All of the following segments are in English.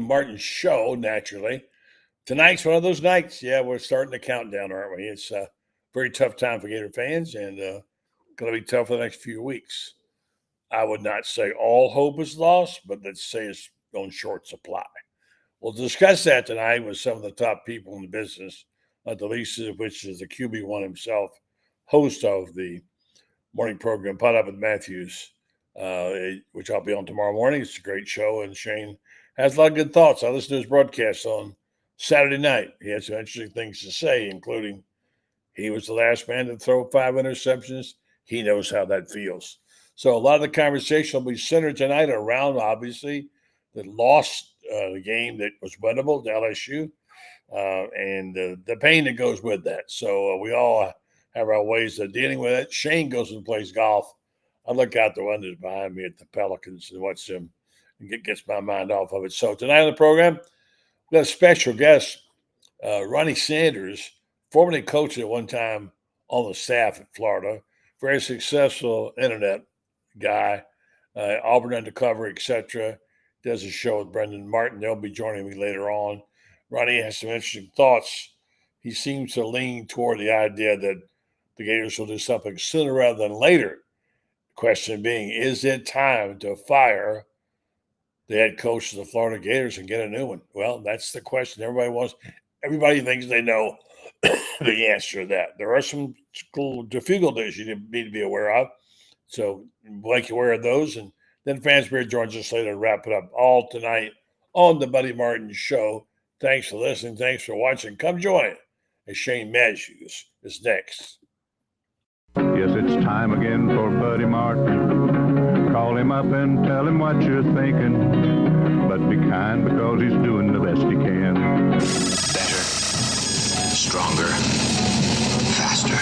Martin Show, naturally. Tonight's one of those nights. Yeah, we're starting the countdown, aren't we? It's a very tough time for Gator fans and going to be tough for the next few weeks. I would not say all hope is lost, but let's say it's on short supply. We'll discuss that tonight with some of the top people in the business, not the least of which is the QB1 himself, host of the morning program, Pot Up with Matthews, which I'll be on tomorrow morning. It's a great show, and Shane has a lot of good thoughts. I listened to his broadcast on Saturday night. He had some interesting things to say, including he was the last man to throw 5 interceptions. He knows how that feels. So a lot of the conversation will be centered tonight around, obviously, the loss, the game that was winnable to LSU, and the pain that goes with that. So we all have our ways of dealing with it. Shane goes and plays golf. I look out the windows behind me at the Pelicans and watch them and gets my mind off of it. So tonight on the program, we got a special guest, Ronnie Sanders, formerly coached at one time on the staff at Florida, very successful internet guy, Auburn Undercover, etc. Does a show with Brenden Martin. They'll be joining me later on. Ronnie has some interesting thoughts. He seems to lean toward the idea that the Gators will do something sooner rather than later. The question being, is it time to fire the head coach of the Florida Gators and get a new one? Well, that's the question everybody thinks they know the answer to that. There are some difficulties you need to be aware of. So make you aware of those. And then Franz joins us later to wrap it up all tonight on the Buddy Martin Show. Thanks for listening. Thanks for watching. Come join as Shane Matthews is next. Yes, it's time again for Buddy Martin. Call him up and tell him what you're thinking. But be kind because he's doing the best he can. Better, stronger, faster.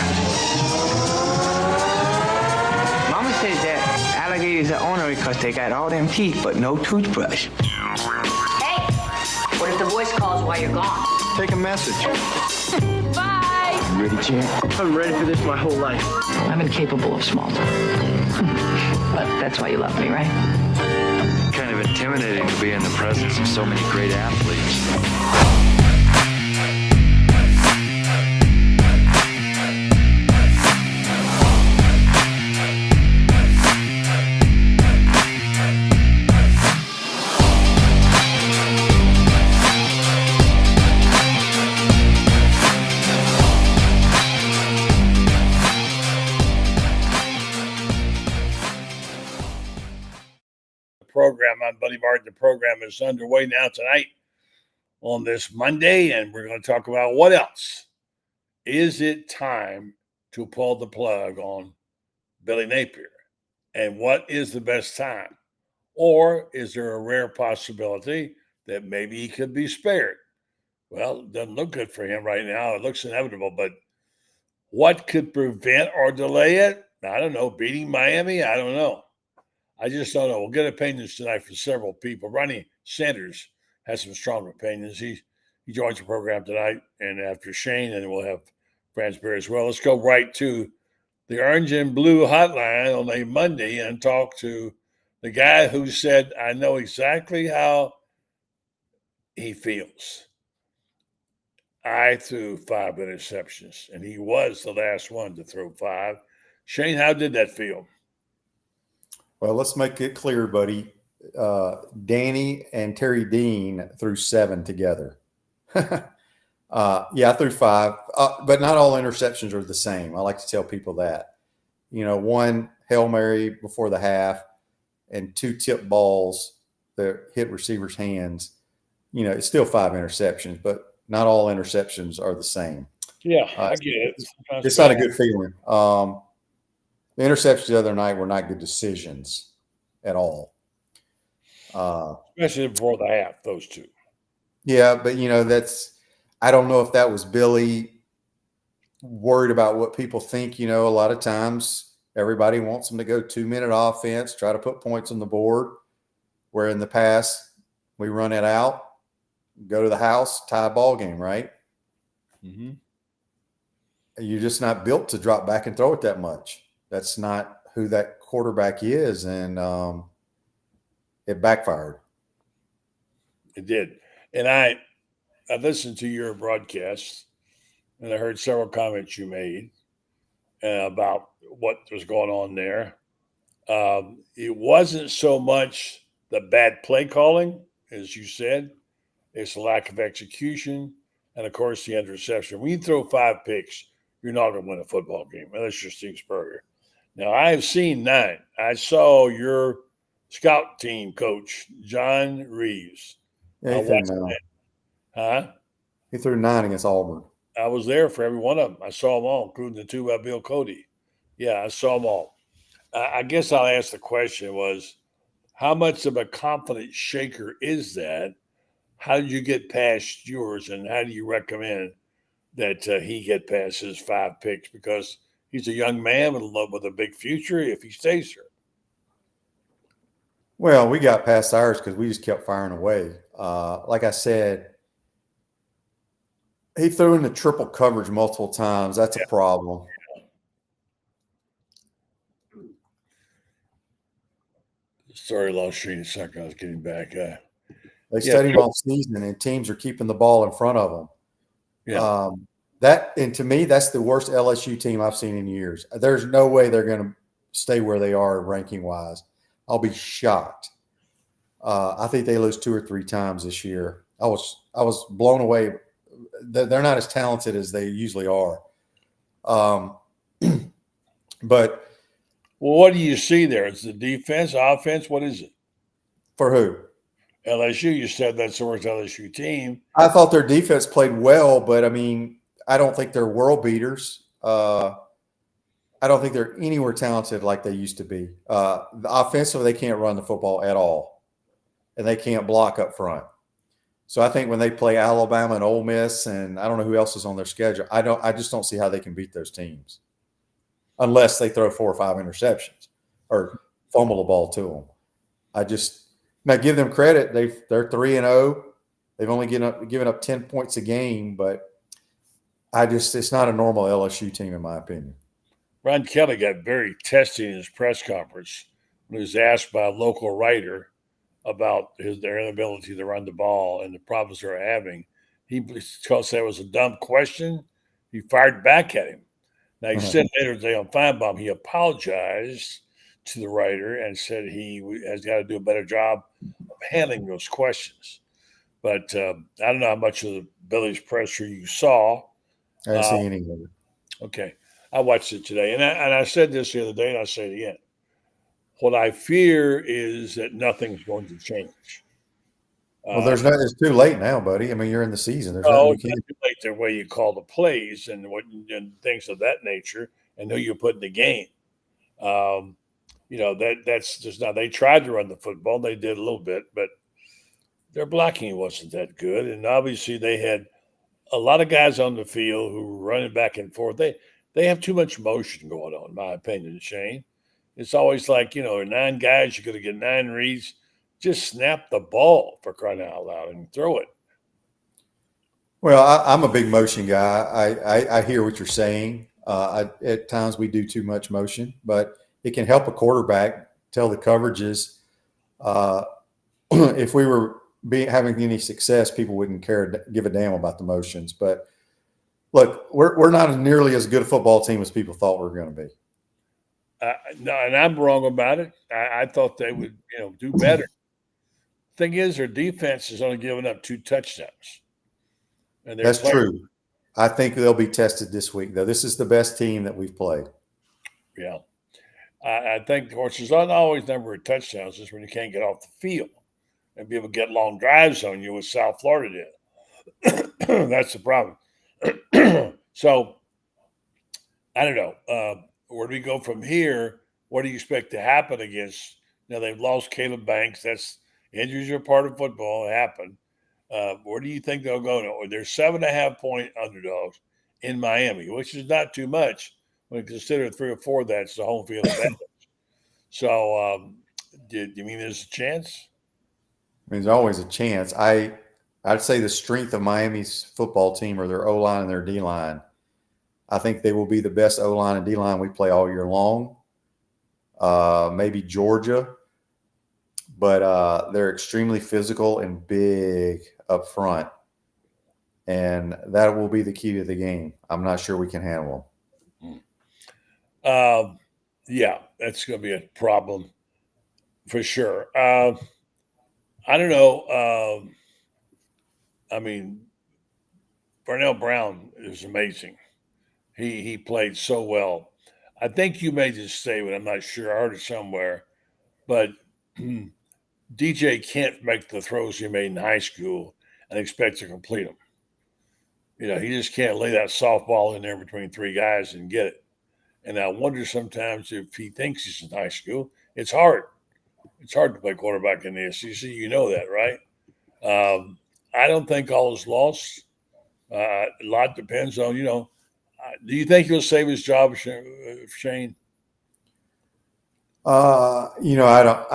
Mama says that alligators are ornery because they got all them teeth but no toothbrush. Hey, what if the voice calls while you're gone? Take a message. Bye. You ready, champ? I'm ready for this my whole life. I'm incapable of small talk. But that's why you love me, right? Kind of intimidating to be in the presence of so many great athletes. Program. I'm Buddy Martin. The program is underway now tonight on this Monday, and we're going to talk about what else. Is it time to pull the plug on Billy Napier? And what is the best time? Or is there a rare possibility that maybe he could be spared? Well, it doesn't look good for him right now. It looks inevitable, but what could prevent or delay it? I don't know. Beating Miami? I don't know. I just don't know. We'll get opinions tonight from several people. Ronnie Sanders has some strong opinions. He joins the program tonight, and after Shane, and we'll have Franz as well. Let's go right to the Orange and Blue hotline on a Monday and talk to the guy who said, I know exactly how he feels. I threw 5 interceptions, and he was the last one to throw 5. Shane, how did that feel? Well, let's make it clear, buddy. Danny and Terry Dean threw 7 together. Yeah, I threw 5, but not all interceptions are the same. I like to tell people that. One Hail Mary before the half and 2 tip balls that hit receivers' hands. It's still 5 interceptions, but not all interceptions are the same. Yeah, I get it. It's not a good feeling. The interceptions the other night were not good decisions at all. Especially before the half, those 2. Yeah, but, I don't know if that was Billy worried about what people think. A lot of times everybody wants them to go 2-minute offense, try to put points on the board, where in the past we run it out, go to the house, tie a ball game, right? Mm-hmm. You're just not built to drop back and throw it that much. That's not who that quarterback is, and it backfired. It did. And I listened to your broadcast, and I heard several comments you made about what was going on there. It wasn't so much the bad play calling, as you said. It's the lack of execution, and of course the interception. When you throw 5 picks, you're not going to win a football game unless you're Steve Spurrier. Now I have seen 9. I saw your scout team coach, John Reeves. Yeah, he threw 9. Huh? He threw 9 against Auburn. I was there for every one of them. I saw them all, including the 2 by Bill Cody. Yeah, I saw them all. I guess I'll ask the question was, how much of a confidence shaker is that? How did you get past yours, and how do you recommend that he get past his 5 picks? Because he's a young man with a big future if he stays here. Well, we got past ours because we just kept firing away. Like I said, he threw in the triple coverage multiple times. That's a problem. Sorry, lost you in a second. I was getting back. They study him all season, and teams are keeping the ball in front of them. Yeah. And to me, that's the worst LSU team I've seen in years. There's no way they're going to stay where they are ranking wise. I'll be shocked. I think they lose 2 or 3 times this year. I was blown away. They're not as talented as they usually are. But well, what do you see there? Is the defense, offense? What is it? For who? LSU. You said that's the worst LSU team. I thought their defense played well, but I mean, I don't think they're world beaters. I don't think they're anywhere talented like they used to be. Offensively, they can't run the football at all, and they can't block up front. So I think when they play Alabama and Ole Miss, and I don't know who else is on their schedule, I just don't see how they can beat those teams unless they throw 4 or 5 interceptions or fumble the ball to them. Now give them credit. They're 3-0. They've only given up 10 points a game, but it's not a normal LSU team in my opinion. Ron Kelly got very testy in his press conference when he was asked by a local writer about their inability to run the ball and the problems they're having. Because that was a dumb question, he fired back at him. Now, he said later today on Feinbaum, he apologized to the writer and said he has got to do a better job of handling those questions. But I don't know how much of the Billy's presser you saw. I didn't see any of it. Okay. I watched it today. And I said this the other day, and I'll say it again. What I fear is that nothing's going to change. Well, it's too late now, buddy. I mean, you're in the season. There's it's too late the way you call the plays and things of that nature and who you put in the game. That's just now. They tried to run the football. They did a little bit, but their blocking wasn't that good. And obviously they had a lot of guys on the field who were running back and forth. They have too much motion going on, in my opinion, Shane. It's always like, 9 guys, you're going to get 9 reads. Just snap the ball, for crying out loud, and throw it. Well, I'm a big motion guy. I hear what you're saying. At times we do too much motion, but it can help a quarterback tell the coverages. If we were having any success, people wouldn't give a damn about the motions. But look, we're not nearly as good a football team as people thought we were going to be. No, and I'm wrong about it. I thought they would, do better. Thing is, their defense is only giving up 2 touchdowns. And that's true. I think they'll be tested this week, though. This is the best team that we've played. Yeah. I think, of course, there's not always number of touchdowns is when you can't get off the field and be able to get long drives on you, with South Florida did. That's the problem. So, I don't know. Where do we go from here? What do you expect to happen against? They've lost Caleb Banks. Injuries are part of football. It happened. Where do you think they'll go? They're 7.5-point underdogs in Miami, which is not too much when you consider 3 or 4 that's the home field advantage. So, do you mean there's a chance? I mean, there's always a chance. I'd say the strength of Miami's football team are their O-line and their D-line. I think they will be the best O-line and D-line we play all year long. Maybe Georgia. but they're extremely physical and big up front. And that will be the key to the game. I'm not sure we can handle them. Yeah, that's going to be a problem for sure. I don't know. I mean, Burnell Brown is amazing. He played so well. I think you made this statement. I'm not sure. I heard it somewhere, but DJ can't make the throws he made in high school and expect to complete them. He just can't lay that softball in there between three guys and get it. And I wonder sometimes if he thinks he's in high school. It's hard. It's hard to play quarterback in the SEC. You know that, right? I don't think all is lost. A lot depends on, do you think he'll save his job, Shane? I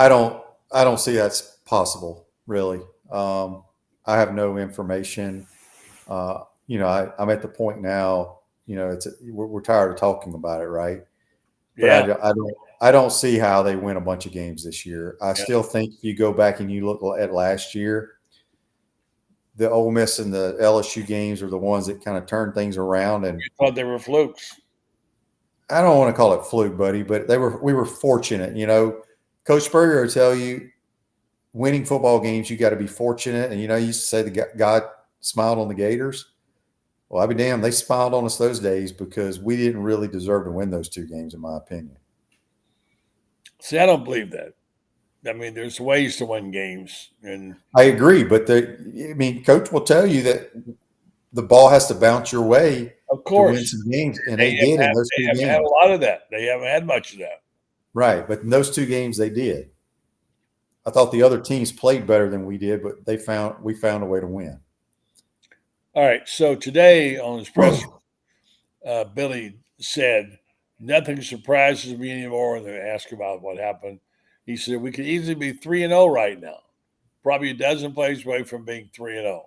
don't see that's possible, really. I have no information. I'm at the point now, we're tired of talking about it, right? But Yeah. I don't see how they win a bunch of games this year. I still think you go back and you look at last year, the Ole Miss and the LSU games are the ones that kind of turned things around. And you thought they were flukes. I don't want to call it fluke, buddy, but we were fortunate. Coach Spurrier will tell you, winning football games, you got to be fortunate. And he used to say God smiled on the Gators. Well, I'll be damned, they smiled on us those days because we didn't really deserve to win those two games, in my opinion. See, I don't believe that. I mean, there's ways to win games, and I agree, but Coach will tell you that the ball has to bounce your way, of course, to win some games, and they did in those two games. They haven't had a lot of that. They haven't had much of that. Right, but in those two games they did. I thought the other teams played better than we did, but we found a way to win. All right, so today on his presser, Billy said, "Nothing surprises me anymore." And they asked about what happened. He said, "We could easily be 3-0 right now, probably a dozen plays away from being 3-0.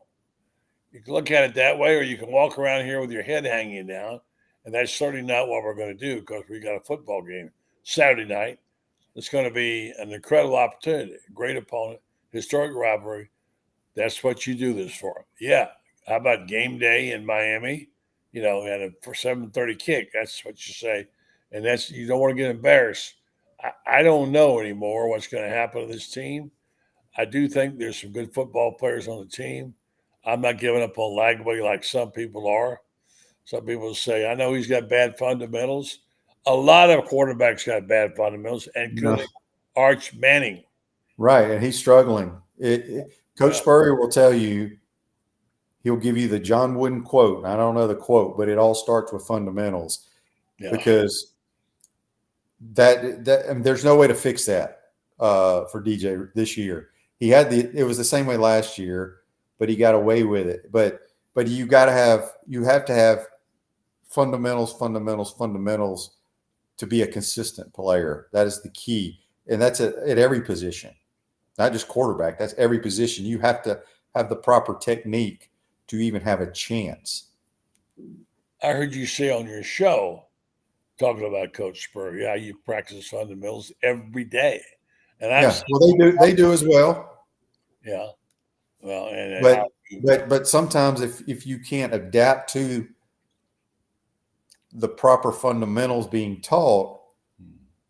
You can look at it that way, or you can walk around here with your head hanging down, and that's certainly not what we're going to do because we got a football game Saturday night. It's going to be an incredible opportunity, great opponent, historic rivalry. That's what you do this for." Yeah. How about game day in Miami? And for 7:30 kick. That's what you say. And you don't want to get embarrassed. I don't know anymore what's going to happen to this team. I do think there's some good football players on the team. I'm not giving up on Lagway like some people are. Some people say, I know he's got bad fundamentals. A lot of quarterbacks got bad fundamentals, including Arch Manning. Right, and he's struggling. Coach Spurrier will tell you, he'll give you the John Wooden quote. I don't know the quote, but it all starts with fundamentals because there's no way to fix that for DJ this year. It was the same way last year, but he got away with it. But you have to have fundamentals to be a consistent player. That is the key. And that's at every position, not just quarterback. That's every position. You have to have the proper technique to even have a chance. I heard you say on your show, talking about Coach Spurrier, you practice fundamentals every day. And they do as well. Yeah. Well, but sometimes if you can't adapt to the proper fundamentals being taught,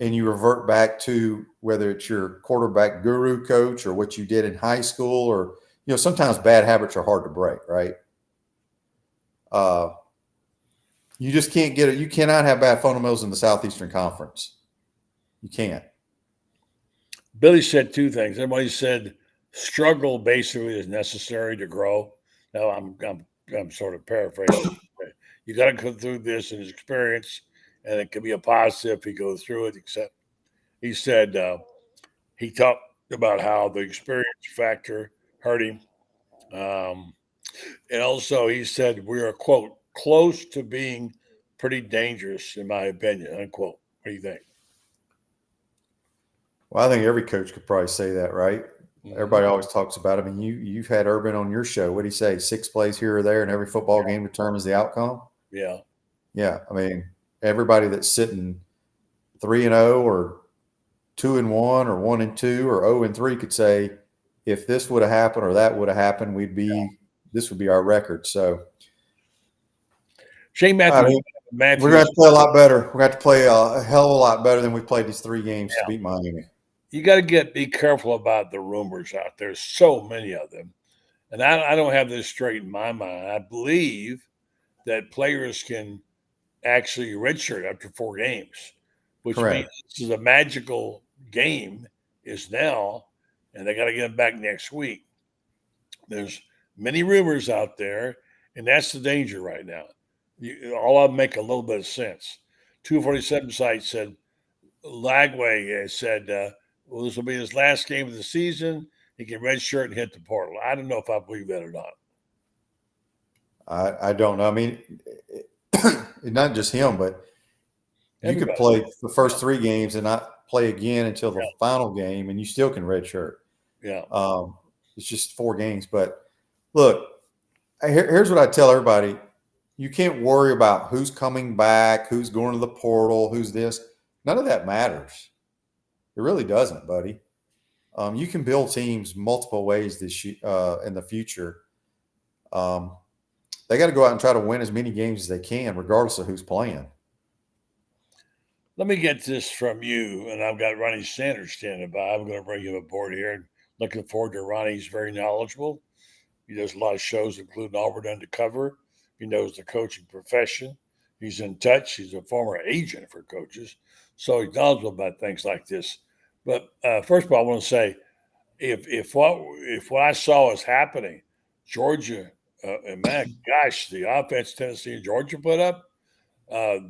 and you revert back to whether it's your quarterback guru coach or what you did in high school, or sometimes bad habits are hard to break, right? You just can't get it. You cannot have bad fundamentals in the Southeastern Conference. You can't. Billy said two things. Everybody said struggle basically is necessary to grow. Now I'm sort of paraphrasing. You got to go through this in his experience, and it can be a positive if he goes through it. Except he said he talked about how the experience factor hurt him. And also he said, we are, quote, close to being pretty dangerous, in my opinion, unquote. What do you think? Well, I think every coach could probably say that, right? Mm-hmm. Everybody always talks about it. I mean, you've had Urban on your show. What did he say? 6 plays here or there, and every football game determines the outcome? Yeah. I mean, everybody that's sitting 3-0 or 2-1 or 1-2 or 0-3 could say, if this would have happened or that would have happened, this would be our record. So Shane I Matthews. mean, we're going to play a lot better. We're going to play a hell of a lot better than we played these 3 games to beat Miami. You got to be careful about the rumors out there. There's so many of them. And I don't have this straight in my mind. I believe that players can actually redshirt after 4 games, which Correct. means this is a magical game is now, and they got to get them back next week. There's many rumors out there, and that's the danger right now. All of them make a little bit of sense. 247 site said, Lagway said, well, this will be his last game of the season. He can redshirt and hit the portal. I don't know if I believe that or not. I don't know. I mean, not just him, but you could play the first 3 games and not play again until the final game, and you still can redshirt. Yeah. It's just 4 games. But look, here's what I tell everybody. You can't worry about who's coming back, who's going to the portal, who's this. None of that matters. It really doesn't, buddy. You can build teams multiple ways in the future. They got to go out and try to win as many games as they can, regardless of who's playing. Let me get this from you, and I've got Ronnie Sanders standing by. I'm going to bring him aboard here. And looking forward to Ronnie. He's very knowledgeable. He does a lot of shows, including Auburn Undercover. He knows the coaching profession. He's in touch. He's a former agent for coaches, so he's knowledgeable about things like this. But first of all, I want to say, if what I saw is happening, Georgia, and man, gosh, the offense Tennessee and Georgia put up,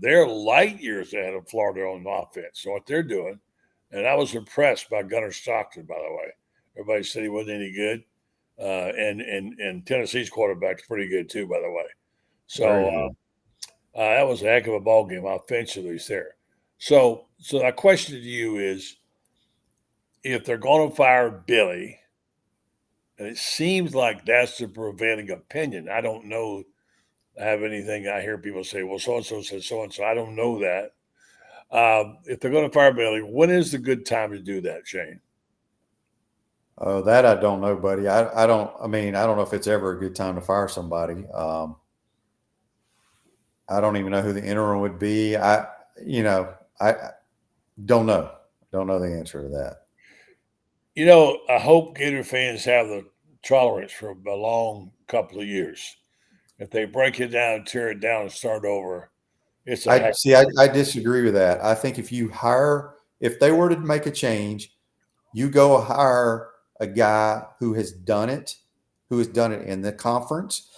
they're light years ahead of Florida on offense. So what they're doing, and I was impressed by Gunnar Stockton, by the way. Everybody said he wasn't any good, and Tennessee's quarterback's pretty good too, by the way. So that was a heck of a ball game offensively there. So my question to you is, if they're going to fire Billy, and it seems like that's the prevailing opinion. I don't know. I have anything. I hear people say, well, so-and-so says so-and-so. I don't know that. If they're going to fire Billy, when is the good time to do that, Shane? Oh, that I don't know, buddy. I don't know if it's ever a good time to fire somebody. I don't even know who the interim would be. I don't know. Don't know the answer to that. I hope Gator fans have the tolerance for a long couple of years. If they break it down, tear it down, and start over, it's I disagree with that. I think if they were to make a change, you go hire a guy who has done it in the conference,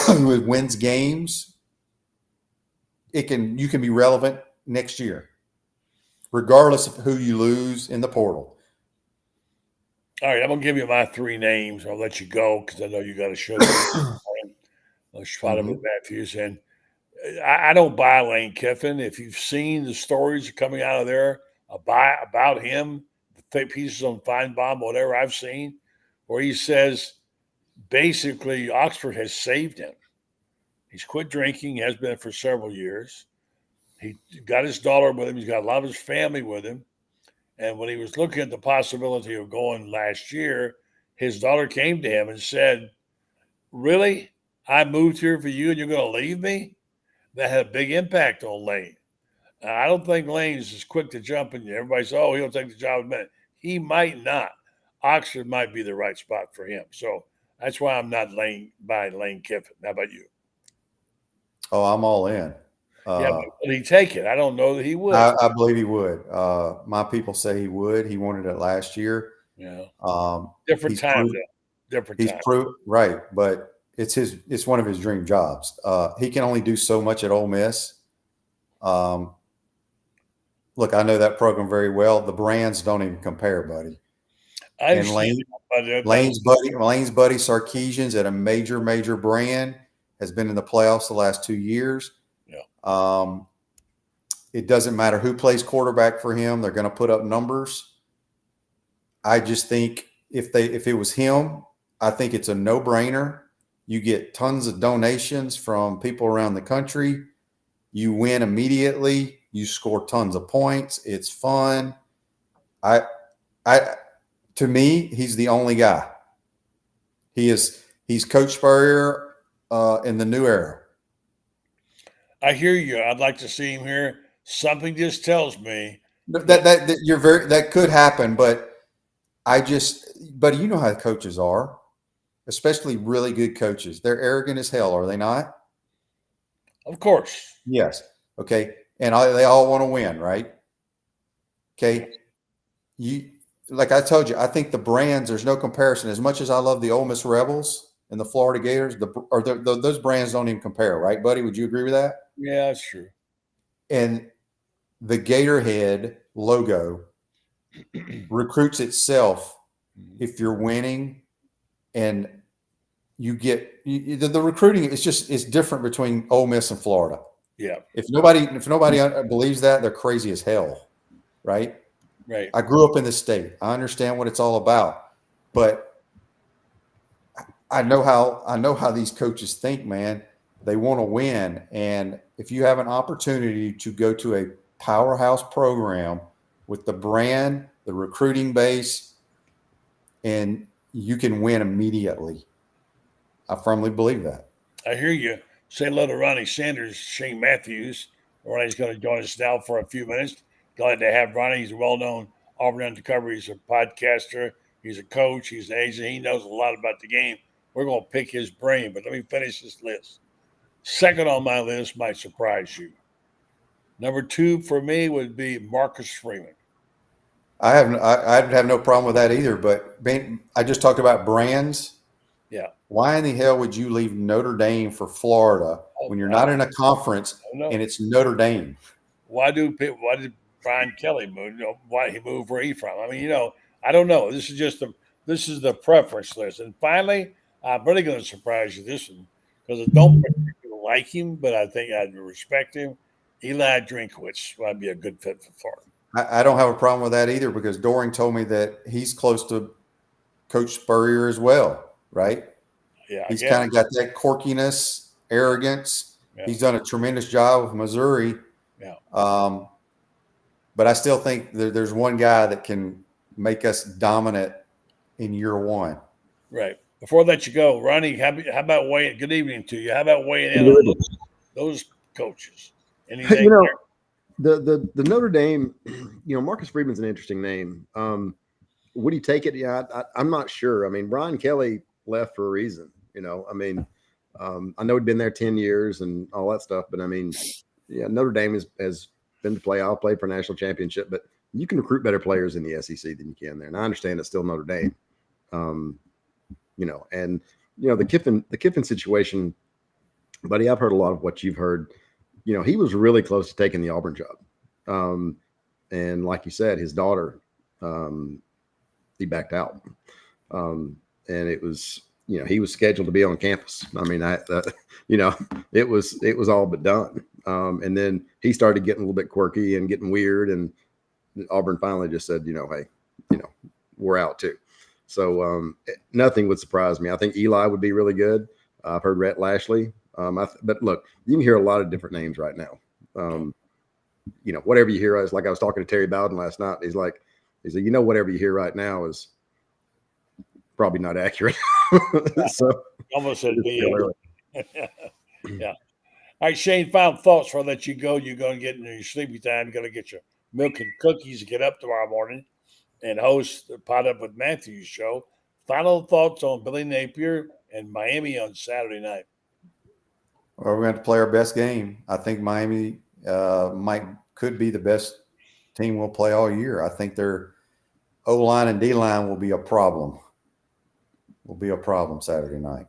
who wins games. You can be relevant next year, regardless of who you lose in the portal. All right, I'm going to give you my 3 names. I'll let you go because I know you got a show. With Matthews. And I don't buy Lane Kiffin. If you've seen the stories coming out of there about him, the pieces on Feinbaum, whatever I've seen, where he says basically Oxford has saved him. He's quit drinking, has been for several years. He got his daughter with him. He's got a lot of his family with him. And when he was looking at the possibility of going last year, his daughter came to him and said, really? I moved here for you and you're going to leave me? That had a big impact on Lane. I don't think Lane's as quick to jump in. Everybody says, oh, he'll take the job in a minute. He might not. Oxford might be the right spot for him. So that's why I'm not buying Lane Kiffin. How about you? Oh, I'm all in. But would he take it? I don't know that he would. I believe he would. My people say he would. He wanted it last year. Yeah. Different time. Right, but it's one of his dream jobs. He can only do so much at Ole Miss. Look, I know that program very well. The brands don't even compare, buddy. Lane's buddy Sarkisian's at a major brand, has been in the playoffs the last 2 years. Yeah. It doesn't matter who plays quarterback for him; they're going to put up numbers. I just think if it was him, I think it's a no-brainer. You get tons of donations from people around the country. You win immediately. You score tons of points. It's fun. I, to me, he's the only guy. He's Coach Spurrier in the new era. I hear you. I'd like to see him here. Something just tells me That could happen, but but you know how coaches are, especially really good coaches. They're arrogant as hell, are they not? Of course. Yes. Okay. And they all want to win, right? Okay. Like I told you, I think the brands, there's no comparison. As much as I love the Ole Miss Rebels and the Florida Gators, those brands don't even compare, right, buddy? Would you agree with that? Yeah, that's true. And the Gator head logo recruits itself if you're winning, and you get the recruiting. It's different between Ole Miss and Florida. Yeah. If nobody believes that, they're crazy as hell, right? Right. I grew up in the state. I understand what it's all about, but I know how these coaches think, man. They want to win, and if you have an opportunity to go to a powerhouse program with the brand, the recruiting base, and you can win immediately, I firmly believe that. I hear you. Say hello to Ronnie Sanders, Shane Matthews. Ronnie's going to join us now for a few minutes. Glad to have Ronnie. He's a well-known Auburn Undercover. He's a podcaster. He's a coach. He's an agent. He knows a lot about the game. We're going to pick his brain, but let me finish this list. Second on my list might surprise you. Number 2 for me would be Marcus Freeman. I'd have no problem with that either. But I just talked about brands. Yeah. Why in the hell would you leave Notre Dame for Florida when you're not in a conference and it's Notre Dame? Why did Brian Kelly move? Why he moved where he from? I mean, I don't know. This is the preference list. And finally, I'm really going to surprise you this one because I don't particularly like him, but I think I'd respect him. Eli Drinkwitz might be a good fit for Florida. I don't have a problem with that either because Doring told me that he's close to Coach Spurrier as well, right? Yeah, he's kind of got that quirkiness, arrogance. Yeah. He's done a tremendous job with Missouri. Yeah. But I still think there's one guy that can make us dominant in year one. Right. Before I let you go, Ronnie, how about weighing? Good evening to you. How about weighing in on those coaches? Anything? The Notre Dame, Marcus Freeman's an interesting name. Would he take it? Yeah, I'm not sure. I mean, Brian Kelly left for a reason. I know he'd been there 10 years and all that stuff, but I mean, yeah, Notre Dame has been to play. I'll play for a national championship, but you can recruit better players in the SEC than you can there. And I understand it's still Notre Dame. The Kiffin situation, buddy, I've heard a lot of what you've heard. He was really close to taking the Auburn job. And like you said, his daughter, he backed out. And it was, he was scheduled to be on campus. I mean, it was all but done. And then he started getting a little bit quirky and getting weird. And Auburn finally just said, hey, we're out too. So nothing would surprise me. I think Eli would be really good. I've heard Rhett Lashley. But look, you can hear a lot of different names right now. Whatever you hear is like I was talking to Terry Bowden last night. He said, whatever you hear right now is probably not accurate. So almost said yeah. All right, Shane, final thoughts before I let you go. You're going to get into your sleepy time. You're going to get your milk and cookies to get up tomorrow morning and host the Pot Up with Matthews show. Final thoughts on Billy Napier and Miami on Saturday night. Well, we're going to play our best game. I think Miami could be the best team we'll play all year. I think their O-line and D-line will be a problem. Saturday night.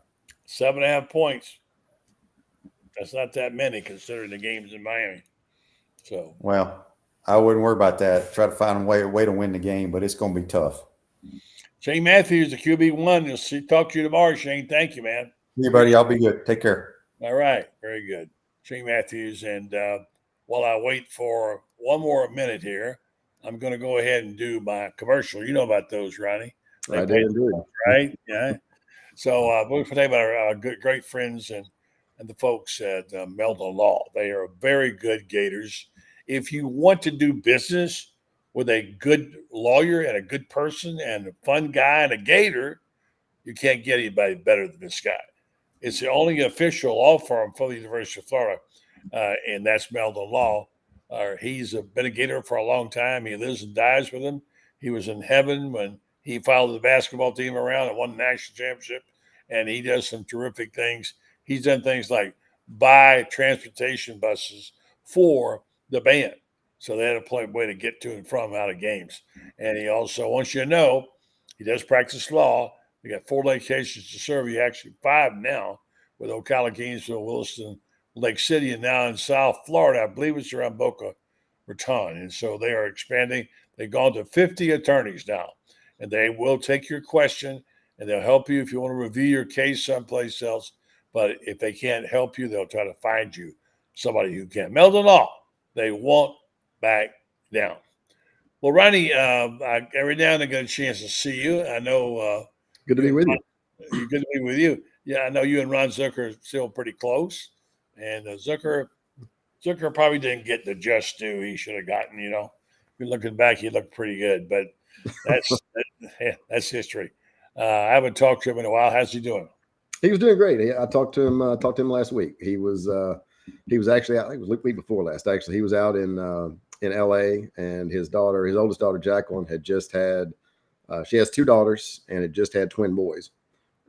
7.5 points. That's not that many considering the games in Miami. So, well, I wouldn't worry about that. Try to find a way to win the game, but it's going to be tough. Shane Matthews, the QB1. Talk to you tomorrow, Shane. Thank you, man. Hey, buddy. I'll be good. Take care. All right. Very good. Shane Matthews. And while I wait for one more minute here, I'm going to go ahead and do my commercial. You know about those, Ronnie. I do indeed. Right? Yeah. So we're talking about our great friends and the folks at Meldon Law. They are very good Gators. If you want to do business with a good lawyer and a good person and a fun guy and a Gator, you can't get anybody better than this guy. It's the only official law firm for the University of Florida, and that's Meldon Law. He's been a Gator for a long time. He lives and dies with him. He was in heaven when he followed the basketball team around and won the national championship, and he does some terrific things. He's done things like buy transportation buses for the band, so they had a way to get to and from out of games. And he also wants you to know he does practice law. We got 4 locations to serve you, actually 5 now, with Ocala, Gainesville, Williston, Lake City, and now in South Florida. I believe it's around Boca Raton. And so they are expanding. They've gone to 50 attorneys now, and they will take your question, and they'll help you if you want to review your case someplace else. But if they can't help you, they'll try to find you somebody who can. Meldon Law, they won't back down. Well, Ronnie, every now and then I get a chance to see you. I know. Good to be with you. Good to be with you. Yeah, I know you and Ron Zucker are still pretty close. And Zucker probably didn't get the just due he should have gotten, you know. Looking back, he looked pretty good. But that's history. I haven't talked to him in a while. How's he doing? He was doing great. I talked to him last week. He was actually out. I think it was the week before last. Actually, he was out in LA, and his oldest daughter Jacqueline, had just had. She has 2 daughters, and had just had twin boys,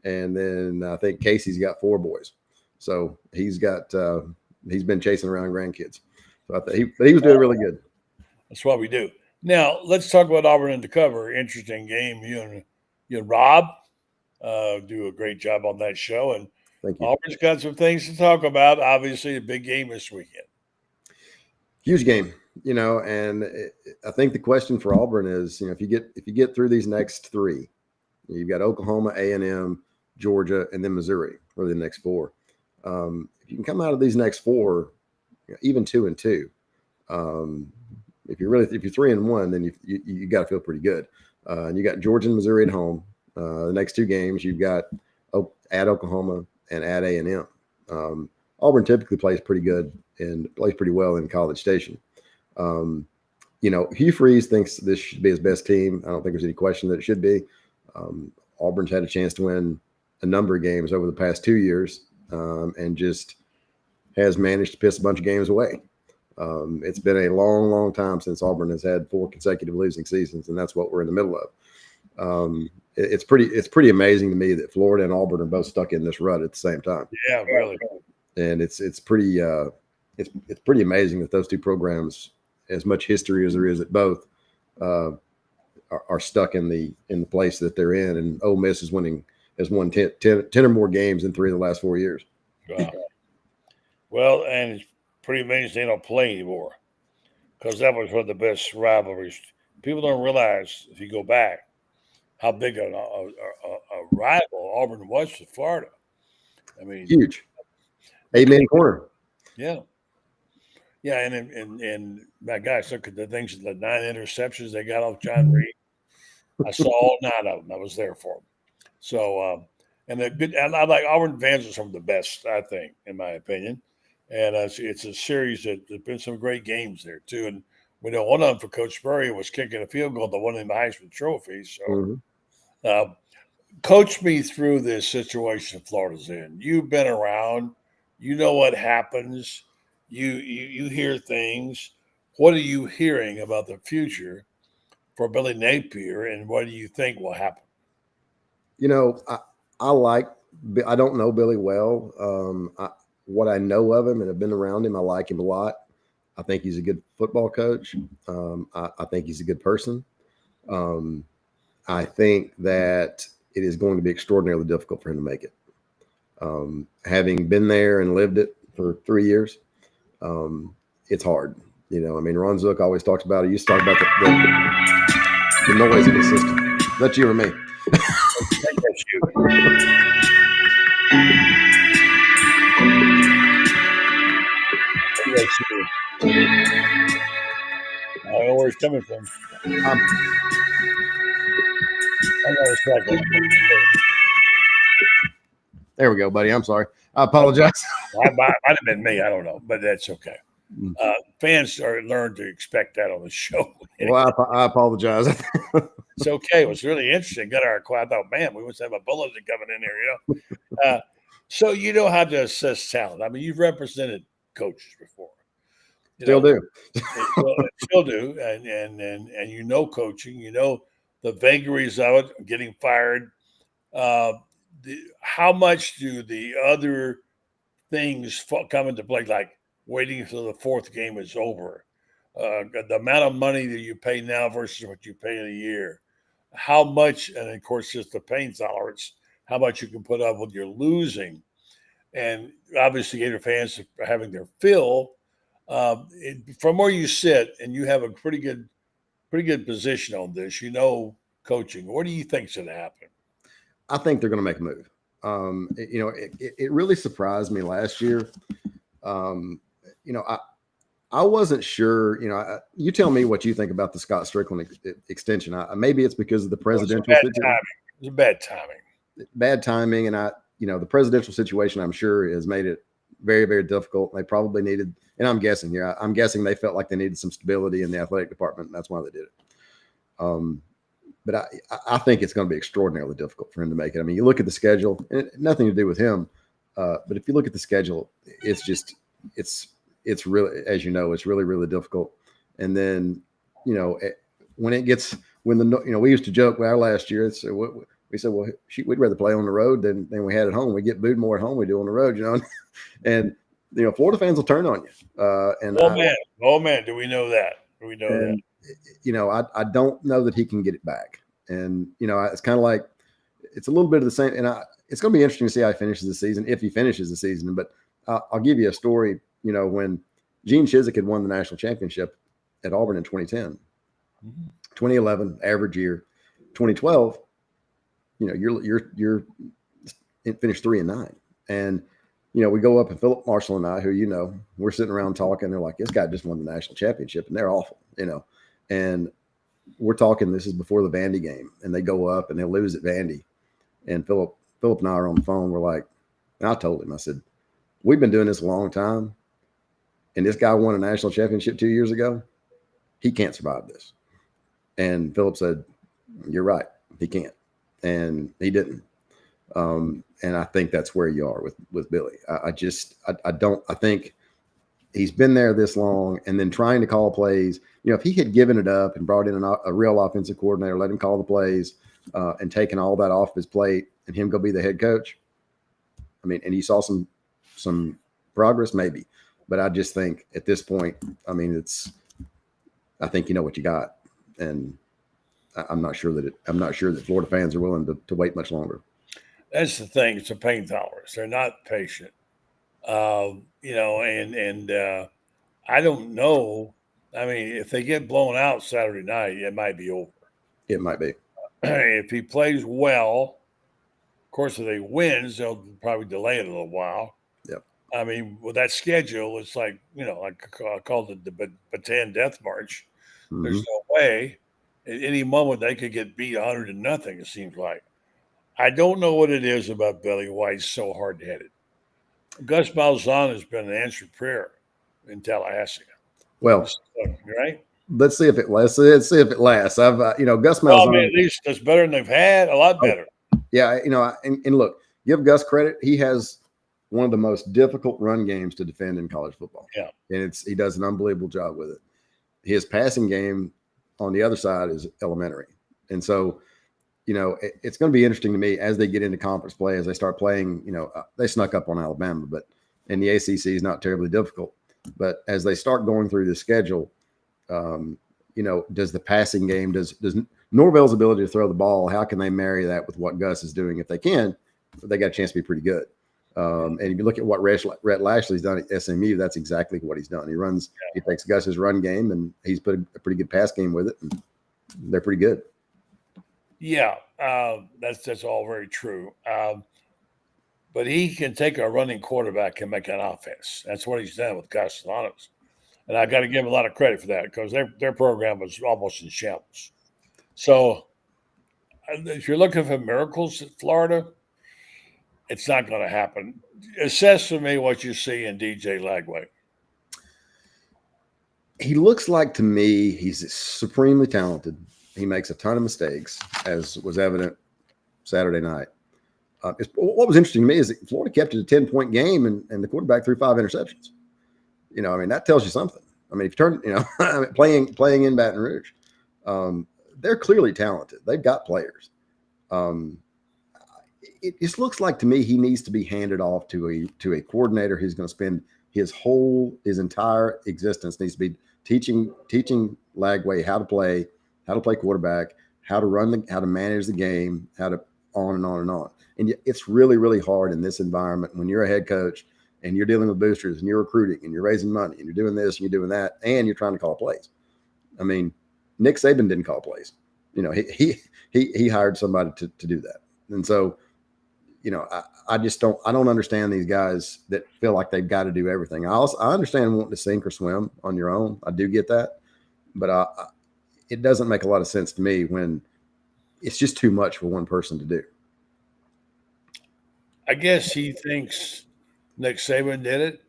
and then I think Casey's got 4 boys. So he's been chasing around grandkids. So he was doing really good. That's what we do. Now let's talk about Auburn Undercover. Interesting game. You and Rob do a great job on that show, and Thank you. Auburn's got some things to talk about. Obviously, a big game this weekend. Huge game, you know, and I think the question for Auburn is, you know, if you get through these next 3, you've got Oklahoma, A&M, Georgia, and then Missouri for the next 4. If you can come out of these next 4, you know, even 2-2, if you're 3-1, then you got to feel pretty good. And you got Georgia and Missouri at home. The next 2 games you've got at Oklahoma and at A&M. Auburn typically plays pretty good and plays pretty well in College Station. You know, Hugh Freeze thinks this should be his best team. I don't think there's any question that it should be. Auburn's had a chance to win a number of games over the past 2 years, and just has managed to piss a bunch of games away. It's been a long, long time since Auburn has had 4 consecutive losing seasons, and that's what we're in the middle of. It's pretty amazing to me that Florida and Auburn are both stuck in this rut at the same time. Yeah, really. And it's pretty amazing that those 2 programs, as much history as there is at both, are stuck in the place that they're in. And Ole Miss has won 10 or more games in 3 of the last 4 years. Wow. Well, and it's pretty amazing they don't play anymore, because that was one of the best rivalries. People don't realize, if you go back, how big a rival Auburn was to Florida. I mean, huge. 8-man corner. Yeah. Yeah, and my gosh, look at the things, the 9 interceptions they got off John Reed. I saw all 9 of them. I was there for them. So, and I like Auburn fans are some of the best, I think, in my opinion. And it's a series that there's been some great games there too. And we know one of them for Coach Spurrier was kicking a field goal that won him the Heisman Trophy. So, coach me through this situation Florida's in. You've been around. You know what happens. You hear things. What are you hearing about the future for Billy Napier, and what do you think will happen? You know, I don't know Billy well. What I know of him and have been around him, I like him a lot. I think he's a good football coach. I think he's a good person. I think that it is going to be extraordinarily difficult for him to make it. Having been there and lived it for 3 years, it's hard. You know, I mean, Ron Zook always talks about it. He used to talk about the noise in the system. That's you or me. That's you. I don't know where he's coming from. I know it's like there we go, buddy. I'm sorry. I apologize. Might have been me. I don't know, but that's okay. Fans are learned to expect that on the show. Well, I apologize. It's okay. It was really interesting. Got our I thought, man, we must have a bulletin coming in here, so you know how to assess talent. I mean, you've represented coaches before. Still do. Still do, and you know coaching. You know the vagaries of it, getting fired. How much do the other things come into play, like waiting until the fourth game is over? The amount of money that you pay now versus what you pay in a year. How much, and of course, just the pain tolerance, how much you can put up when you're losing. And obviously, Gator fans are having their fill. From where you sit, and you have a pretty good position on this, you know, coaching. What do you think should happen? I think they're going to make a move. It really surprised me last year. I wasn't sure. You tell me what you think about the Scott Strickland extension. Maybe it's because of the presidential situation. It was bad timing. Bad timing, and the presidential situation, I'm sure, has made it very, very difficult. They probably needed, and I'm guessing here, I'm guessing they felt like they needed some stability in the athletic department, and that's why they did it. But I think it's going to be extraordinarily difficult for him to make it. I mean, you look at the schedule, and nothing to do with him, but if you look at the schedule, it's really, as you know, it's really, really difficult. And then, when we used to joke with our last year, we said, well, we'd rather play on the road than we had at home. We get booed more at home we do on the road, and Florida fans will turn on you. Oh man, do we know that? Do we know that? I don't know that he can get it back. And, it's kind of like, it's a little bit of the same. And it's going to be interesting to see how he finishes the season, if he finishes the season. But I'll give you a story, when Gene Chizik had won the national championship at Auburn in 2010, 2011, average year, 2012, you're finished 3-9. And, we go up and Philip Marshall and I, who, we're sitting around talking. They're like, this guy just won the national championship and they're awful, and we're talking, this is before the Vandy game, and they go up and they lose at Vandy. And Philip and I are on the phone. We're like, and I told him, I said, we've been doing this a long time, and this guy won a national championship 2 years ago. He can't survive this. And Philip said, you're right. He can't. And he didn't. And I think that's where you are with Billy. I think he's been there this long, and then trying to call plays. If he had given it up and brought in a real offensive coordinator, let him call the plays, and taken all that off his plate, and him go be the head coach. I mean, and you saw some progress, maybe, but I just think at this point, I mean, I think you know what you got, and I'm not sure that Florida fans are willing to wait much longer. That's the thing. It's a pain tolerance. They're not patient. And I don't know. I mean, if they get blown out Saturday night, it might be over. It might be. If he plays well, of course, if they wins, they'll probably delay it a little while. Yep. I mean, with that schedule, it's like, I called it the Bataan Death March. Mm-hmm. There's no way at any moment they could get beat 100-0, it seems like. I don't know what it is about Billy, why he's so hard-headed. Gus Malzahn has been an answered prayer in Tallahassee. Well, right. Let's see if it lasts. Gus Malzahn. Well, I mean, at least that's better than they've had. A lot better. Yeah, and look, give Gus credit. He has one of the most difficult run games to defend in college football. Yeah, and he does an unbelievable job with it. His passing game on the other side is elementary, and so. It's going to be interesting to me as they get into conference play, as they start playing. They snuck up on Alabama, and the ACC is not terribly difficult. But as they start going through the schedule, does the passing game, does Norvell's ability to throw the ball, how can they marry that with what Gus is doing? If they can, they got a chance to be pretty good. And if you look at what Rhett Lashley's done at SMU, that's exactly what he's done. He takes Gus's run game, and he's put a pretty good pass game with it, and they're pretty good. Yeah, that's all very true. But he can take a running quarterback and make an offense. That's what he's done with Castellanos. And I got to give him a lot of credit for that, because their program was almost in shambles. So if you're looking for miracles at Florida, it's not going to happen. Assess for me what you see in DJ Lagway. he looks like to me he's supremely talented. He makes a ton of mistakes, as was evident Saturday night. What was interesting to me is that Florida kept it a 10-point game, and the quarterback threw 5 interceptions. I mean, that tells you something. I mean, if you turn, I mean, playing in Baton Rouge, they're clearly talented. They've got players. It just looks like to me he needs to be handed off to a coordinator who's going to spend his entire existence needs to be teaching Lagway how to play quarterback, how to manage the game, how to on and on and on. And it's really, really hard in this environment when you're a head coach and you're dealing with boosters and you're recruiting and you're raising money and you're doing this and you're doing that and you're trying to call plays. I mean, Nick Saban didn't call plays. He hired somebody to do that. And so, I don't understand these guys that feel like they've got to do everything. I understand wanting to sink or swim on your own. I do get that, but it doesn't make a lot of sense to me when it's just too much for one person to do. I guess he thinks Nick Saban did it,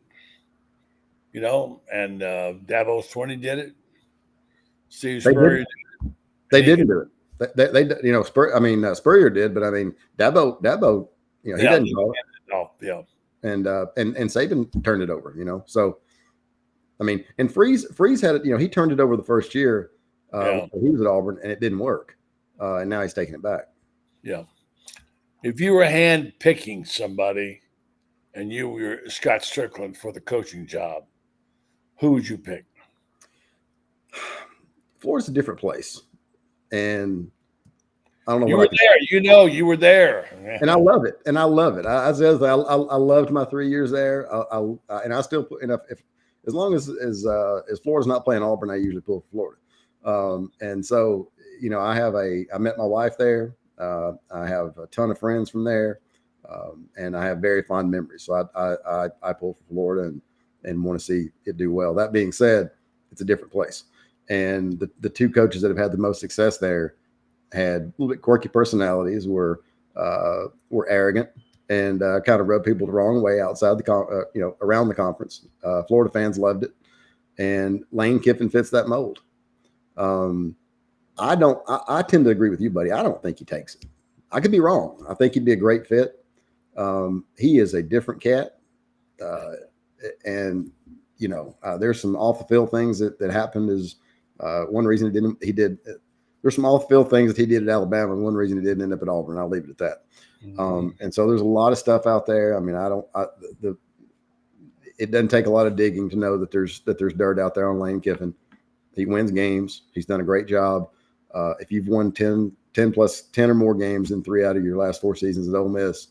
and Davos 20 did it. Steve Spurrier did it. They didn't do it. They Spurrier did, but I mean, Dabo, he didn't call it. Oh, yeah. And Saban turned it over, So, I mean, and Freeze had it. He turned it over the first year. When he was at Auburn, and it didn't work. And now he's taking it back. Yeah. If you were hand picking somebody, and you were Scott Strickland for the coaching job, who would you pick? Florida's a different place, and I don't know. You were there, you were there, and I love it. I loved my 3 years there. And I still put enough. As long as Florida's not playing Auburn, I usually pull for Florida. And so I met my wife there. I have a ton of friends from there, and I have very fond memories. So I pull for Florida and want to see it do well. That being said, it's a different place. And the two coaches that have had the most success there had a little bit quirky personalities, were arrogant, and kind of rubbed people the wrong way outside around the conference. Florida fans loved it, and Lane Kiffin fits that mold. I tend to agree with you, buddy. I don't think he takes it. I could be wrong. I think he'd be a great fit. He is a different cat, and there's some off the field things that happened. Is one reason he did. There's some off the field things that he did at Alabama, and one reason he didn't end up at Auburn. I'll leave it at that. Mm-hmm. And so there's a lot of stuff out there. I mean, it doesn't take a lot of digging to know that there's dirt out there on Lane Kiffin. He wins games. He's done a great job. If you've won 10 or more games in 3 out of your last 4 seasons at Ole Miss,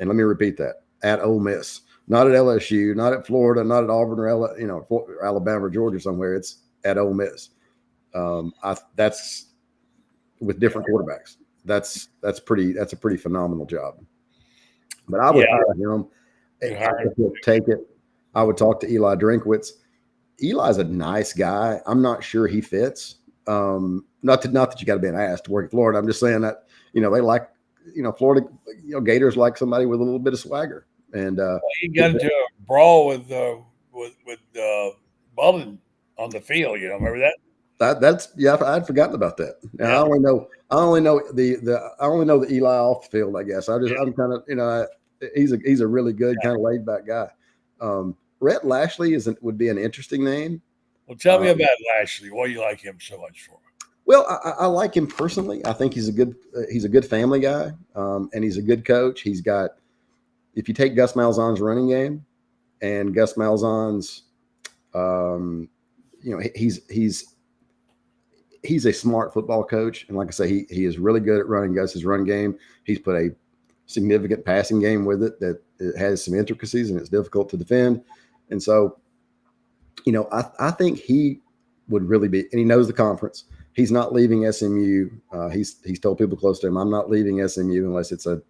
and let me repeat that, at Ole Miss, not at LSU, not at Florida, not at Auburn or Alabama or Georgia somewhere. It's at Ole Miss. That's with different quarterbacks. That's a pretty phenomenal job. But I would hire him. I would take it. I would talk to Eli Drinkwitz. Eli's a nice guy. I'm not sure he fits. Not that you got to be an ass to work at Florida. I'm just saying that they like Florida Gators like somebody with a little bit of swagger. And he got into a brawl with Bullen on the field. Remember that? I'd forgotten about that. Yeah. I only know the Eli off the field. I guess I'm kind of he's a really good kind of laid back guy. Rhett Lashley would be an interesting name. Well, tell me about Lashley. Why do you like him so much for? Well, I like him personally. I think he's a good family guy, and he's a good coach. He's got, if you take Gus Malzahn's running game and Gus Malzahn's, he's a smart football coach, and like I say, he is really good at running Gus's run game. He's put a significant passing game with it that it has some intricacies and it's difficult to defend. And so, I think he would really be, and he knows the conference. He's not leaving SMU. He's told people close to him, I'm not leaving SMU unless it's a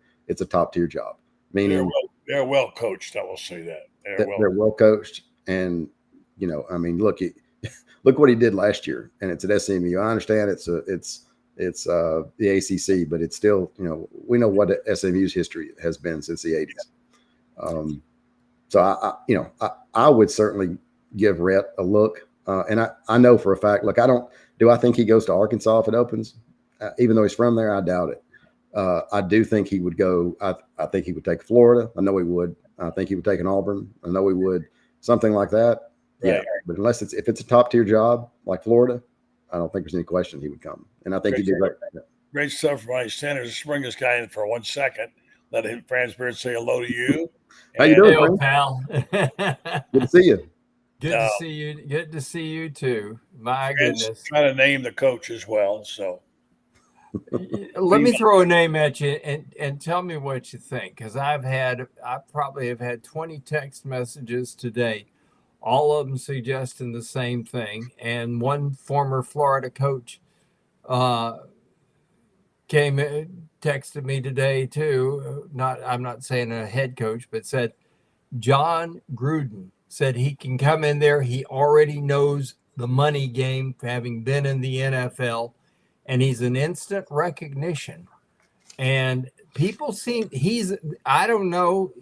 top tier job. Meaning they're well coached. I will say that they're well coached. And look what he did last year, and it's at SMU. I understand it's the ACC, but it's still we know what SMU's history has been since the 80s. So I would certainly give Rhett a look. And I know for a fact, look, do I think he goes to Arkansas if it opens? Even though he's from there, I doubt it. I do think he would go. I think he would take Florida. I know he would. I think he would take an Auburn. I know he would. Something like that. Right. Yeah. But if it's a top tier job like Florida, I don't think there's any question he would come. And I think he'd do great. Great stuff from Ronnie Sanders. Let's bring this guy in for 1 second. Let Franz Beard say hello to you. How you doing, Hey, Franz? pal? Good to see you. Good to see you. Good to see you too. My goodness. Trying to name the coach as well. So let me throw a name at you and tell me what you think, because I probably have had 20 text messages today, all of them suggesting the same thing. And one former Florida coach texted me today too. I'm not saying a head coach, but said John Gruden said he can come in there. He already knows the money game, having been in the NFL, and he's an instant recognition. And people I don't know,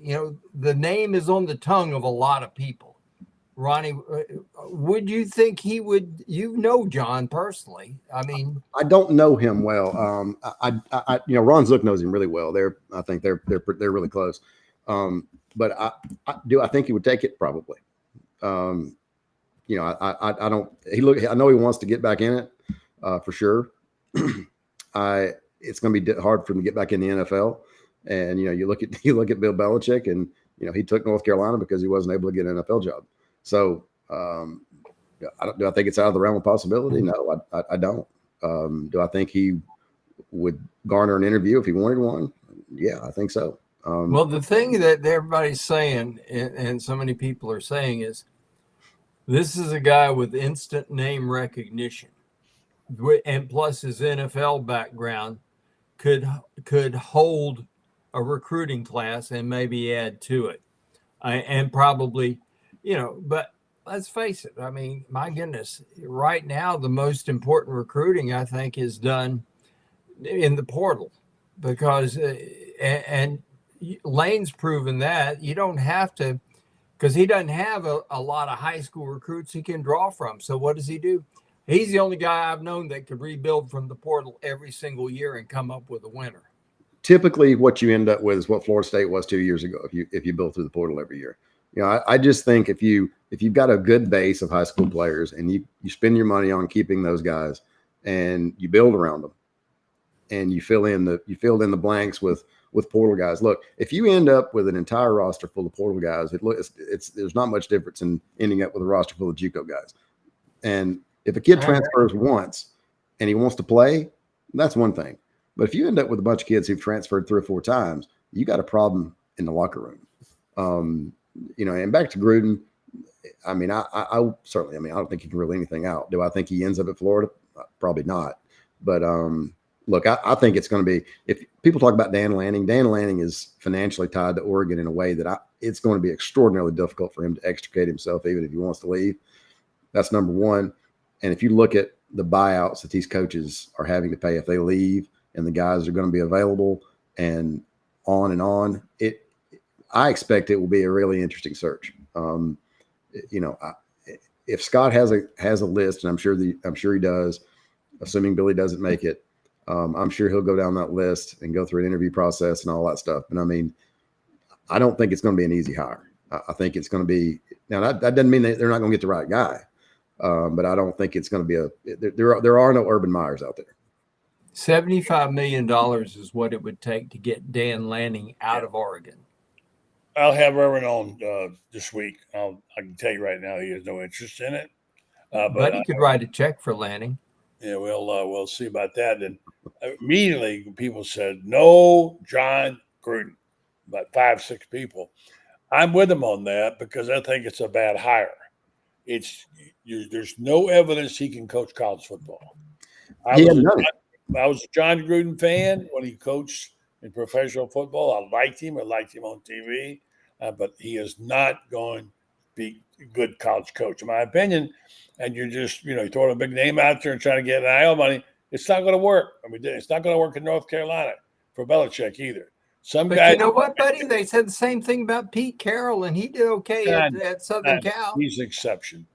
the name is on the tongue of a lot of people. Ronnie, would you think he would, John personally? I mean, I don't know him well. Ron Zook knows him really well. I think they're really close. But I think he would take it probably. I don't. I know he wants to get back in it for sure. It's going to be hard for him to get back in the NFL. And you look at Bill Belichick, and he took North Carolina because he wasn't able to get an NFL job. So do I think it's out of the realm of possibility? No, I don't. Do I think he would garner an interview if he wanted one? Yeah, I think so. Well, the thing that everybody's saying, and so many people are saying, is this is a guy with instant name recognition, and plus his NFL background could hold a recruiting class and maybe add to it, and probably, but let's face it. I mean, my goodness, right now the most important recruiting I think is done in the portal, because and Lane's proven that you don't have to, because he doesn't have a lot of high school recruits he can draw from. So what does he do? He's the only guy I've known that could rebuild from the portal every single year and come up with a winner. Typically, what you end up with is what Florida State was 2 years ago. If you build through the portal every year, I just think if you've got a good base of high school players and you spend your money on keeping those guys and you build around them and you fill in the blanks with portal guys. Look, if you end up with an entire roster full of portal guys, there's not much difference in ending up with a roster full of JUCO guys. And if a kid transfers once and he wants to play, that's one thing. But if you end up with a bunch of kids who've transferred 3 or 4 times, you got a problem in the locker room. And back to Gruden, I mean, I certainly, I don't think he can rule anything out. Do I think he ends up at Florida? Probably not. But look, I think it's going to be, if people talk about Dan Lanning is financially tied to Oregon in a way that it's going to be extraordinarily difficult for him to extricate himself, even if he wants to leave. That's number one. And if you look at the buyouts that these coaches are having to pay if they leave, and the guys are going to be available, and on, I expect it will be a really interesting search. If Scott has a list, and I'm sure he does, assuming Billy doesn't make it, I'm sure he'll go down that list and go through an interview process and all that stuff. And I don't think it's going to be an easy hire. I think it's going to be, now that doesn't mean that they're not going to get the right guy, but I don't think it's going to be there are no Urban Meyers out there. $75 million is what it would take to get Dan Lanning out of Oregon. I'll have Urban on this week. I can tell you right now, he has no interest in it. But he could write a check for Lanning. Yeah, we'll see about that. And immediately people said, no, John Gruden, about 5-6 people. I'm with him on that because I think it's a bad hire. There's no evidence he can coach college football. I was a John Gruden fan when he coached in professional football. I liked him. I liked him on TV. But he is not going to be a good college coach, in my opinion. And you're just, you're throwing a big name out there and trying to get NIL money. It's not going to work. It's not going to work in North Carolina for Belichick either. But guys, you know what, buddy? They said the same thing about Pete Carroll, and he did okay at Southern Cal. He's an exception.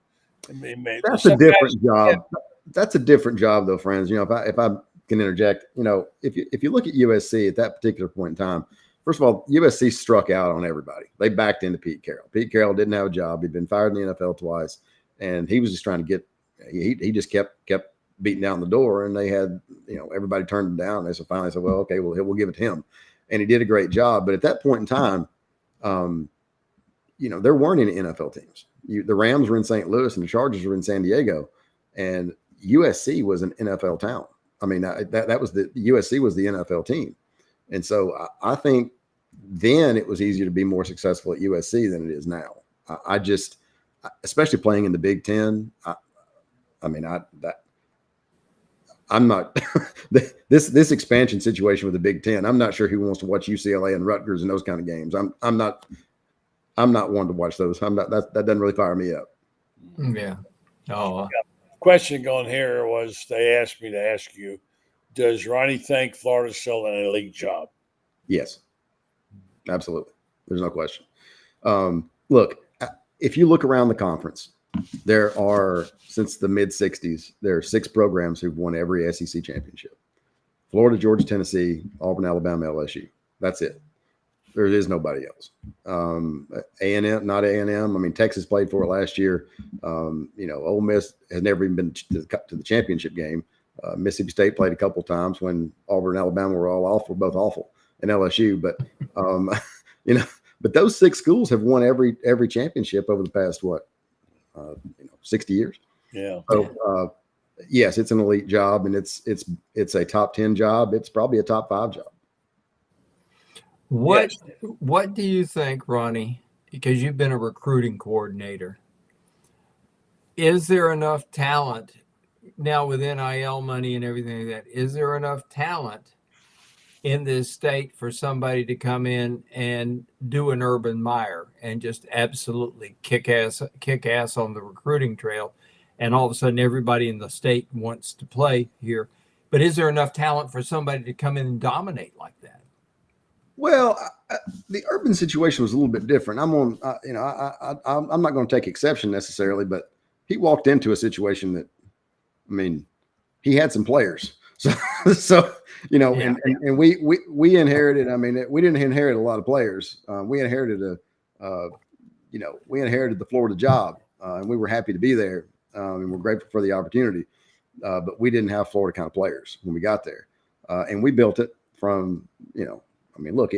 That's a different job. That's a different job, though, friends. You know, if I can interject, you know, if you look at USC at that particular point in time, first of all, USC struck out on everybody. They backed into Pete Carroll. Pete Carroll didn't have a job. He'd been fired in the NFL twice, and he was just trying to get. He just kept beating down the door, and they had, you know, everybody turned him down. They finally said, well, okay, we'll give it to him, and he did a great job. But at that point in time, you know, there weren't any NFL teams. The Rams were in St. Louis, and the Chargers were in San Diego, and USC was an NFL town. I mean, that was the USC was the NFL team. And so I think then it was easier to be more successful at USC than it is now. I just, especially playing in the Big Ten. I'm not this expansion situation with the Big Ten. I'm not sure who wants to watch UCLA and Rutgers and those kind of games. I'm not one to watch those. That doesn't really fire me up. Yeah. Oh. Question going here was they asked me to ask you, does Ronnie think Florida's still an elite job? Yes, absolutely. There's no question. Look, if you look around the conference, there are, since the mid 60s, there are 6 programs who've won every SEC championship. Florida, Georgia, Tennessee, Auburn, Alabama, LSU. That's it. There is nobody else. A&M, not A&M. I mean, Texas played for it last year. You know, Ole Miss has never even been to the championship game. Mississippi State played a couple of times when Auburn and Alabama were all awful, both awful, and LSU. But you know, but those 6 schools have won every championship over the past 60 years. Yeah. So yes, it's an elite job, and it's a top 10 job. It's probably a top 5 job. What do you think, Ronnie, because you've been a recruiting coordinator, is there enough talent now with NIL money and everything like that? Is there enough talent in this state for somebody to come in and do an Urban Meyer and just absolutely kick ass on the recruiting trail, and all of a sudden everybody in the state wants to play here? But is there enough talent for somebody to come in and dominate like that? Well, the Urban situation was a little bit different. I'm not going to take exception necessarily, but he walked into a situation that, I mean, he had some players. So you know, yeah. and we inherited. I mean, we didn't inherit a lot of players. We inherited the Florida job, and we were happy to be there, and we're grateful for the opportunity. But we didn't have Florida kind of players when we got there, and we built it from, you know. I mean, look,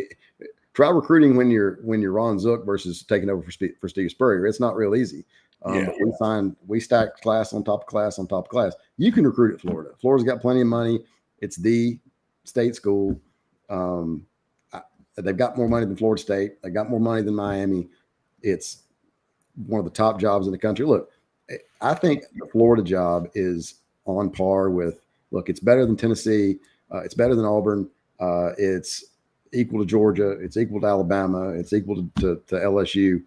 try recruiting when you're Ron Zook versus taking over for Steve Spurrier. It's not real easy. But we stacked class on top of class on top of class. You can recruit at Florida. Florida's got plenty of money. It's the state school. They've got more money than Florida State. They got more money than Miami. It's one of the top jobs in the country. Look, I think the Florida job is on par with. Look, it's better than Tennessee. It's better than Auburn. It's equal to Georgia. It's equal to Alabama. It's equal to LSU.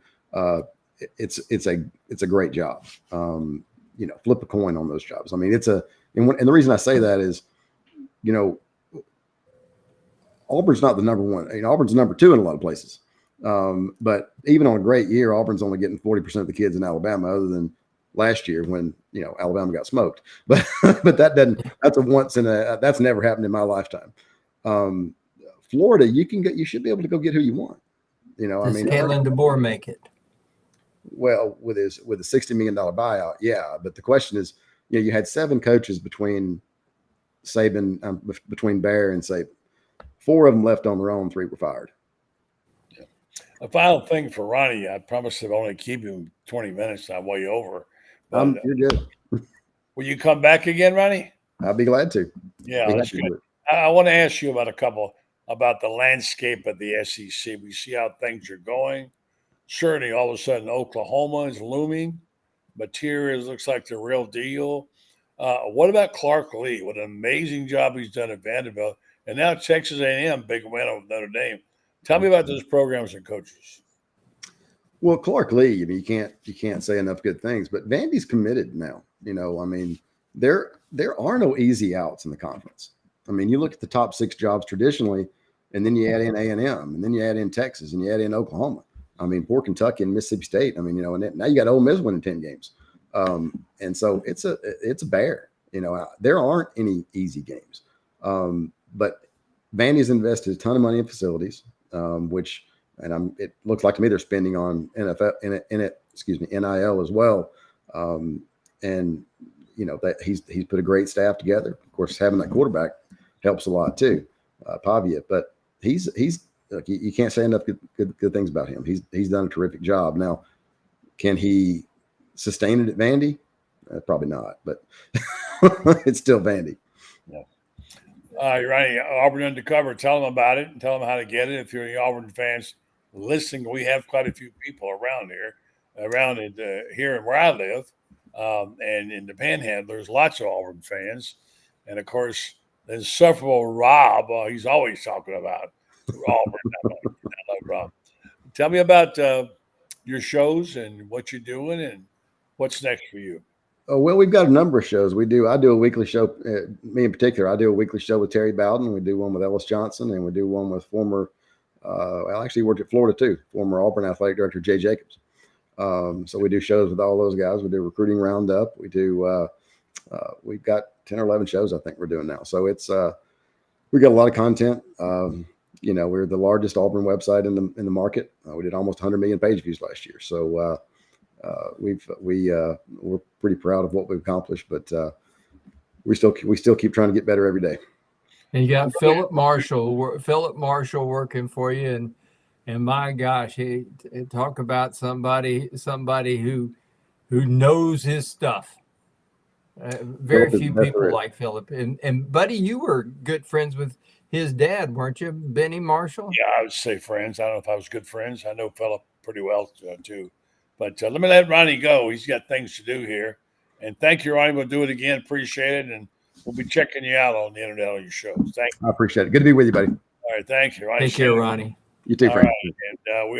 It's a great job. You know, flip a coin on those jobs. I mean, and the reason I say that is, you know, Auburn's not the number one. You know, Auburn's number 2 in a lot of places. But even on a great year, Auburn's only getting 40% of the kids in Alabama, other than last year when, you know, Alabama got smoked. But that's never happened in my lifetime. Florida, you should be able to go get who you want. You know, Does Kalen DeBoer make it? Well, with a $60 million buyout, yeah. But the question is, you know, you had 7 coaches between Saban, between Bear and Saban. 4 of them left on their own. 3 were fired. Yeah. A final thing for Ronnie, I promise to only keep him 20 minutes. I'm way over. But, you're good. Will you come back again, Ronnie? I'll be glad to. Yeah, that's good. I want to ask you about the landscape of the SEC. We see how things are going. Certainly, all of a sudden, Oklahoma is looming. Materials looks like the real deal. What about Clark Lee? What an amazing job he's done at Vanderbilt. And now Texas A&M, big win over Notre Dame. Tell me about those programs and coaches. Well, Clark Lee, I mean, you can't say enough good things, but Vandy's committed now. You know, I mean, there are no easy outs in the conference. I mean, you look at the top 6 jobs traditionally, and then you add in A&M, and then you add in Texas, and you add in Oklahoma. I mean, poor Kentucky and Mississippi State. I mean, you know, and now you got Ole Miss winning 10 games. And so it's a bear. You know, there aren't any easy games, but Vandy's invested a ton of money in facilities, it looks like to me they're spending on NIL as well. And you know that he's put a great staff together. Of course, having that quarterback helps a lot too, Pavia. But he's look, you can't say enough good things about him. He's done a terrific job. Now, can he sustain it at Vandy? Probably not, but it's still Vandy. Yeah. You're right. Auburn Undercover. Tell them about it and tell them how to get it. If you're any Auburn fans listening, we have quite a few people around here where I live, and in the Panhandle. There's lots of Auburn fans, and of course, the insufferable Rob. He's always talking about Auburn. I love Rob. Tell me about your shows and what you're doing and what's next for you. Well, we've got a number of shows. I do a weekly show. Me in particular, I do a weekly show with Terry Bowden. We do one with Ellis Johnson, and we do one with former. Actually worked at Florida too. Former Auburn athletic director Jay Jacobs. So we do shows with all those guys. We do recruiting roundup. We do. We've got 10 or 11 shows I think we're doing now. So it's we got a lot of content. You know, we're the largest Auburn website in the market. We did almost 100 million page views last year. So. We're pretty proud of what we've accomplished, but we still keep trying to get better every day. And you got Philip Marshall working for you, and my gosh, talk about somebody who knows his stuff. Very few people like Philip. And Buddy, you were good friends with his dad, weren't you, Benny Marshall? Yeah, I would say friends. I don't know if I was good friends. I know Philip pretty well too. But let me let Ronnie go. He's got things to do here. And thank you, Ronnie. We'll do it again. Appreciate it. And we'll be checking you out on the internet on your shows. Thank you. I appreciate it. Good to be with you, buddy. All right. Thank you, Ronnie. Take care, Ronnie. You too, Frank. Right. And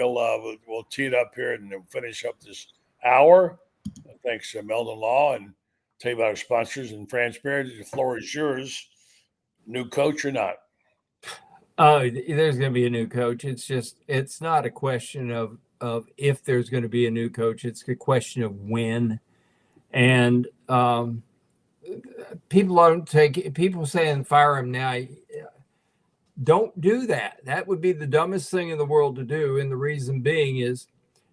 we'll tee it up here and then finish up this hour. Thanks to Meldon Law, and tell you about our sponsors and Franz. The floor is yours. New coach or not? There's going to be a new coach. It's not a question of if there's going to be a new coach. It's a question of when. And people saying fire him now. Don't do that. That would be the dumbest thing in the world to do. And the reason being is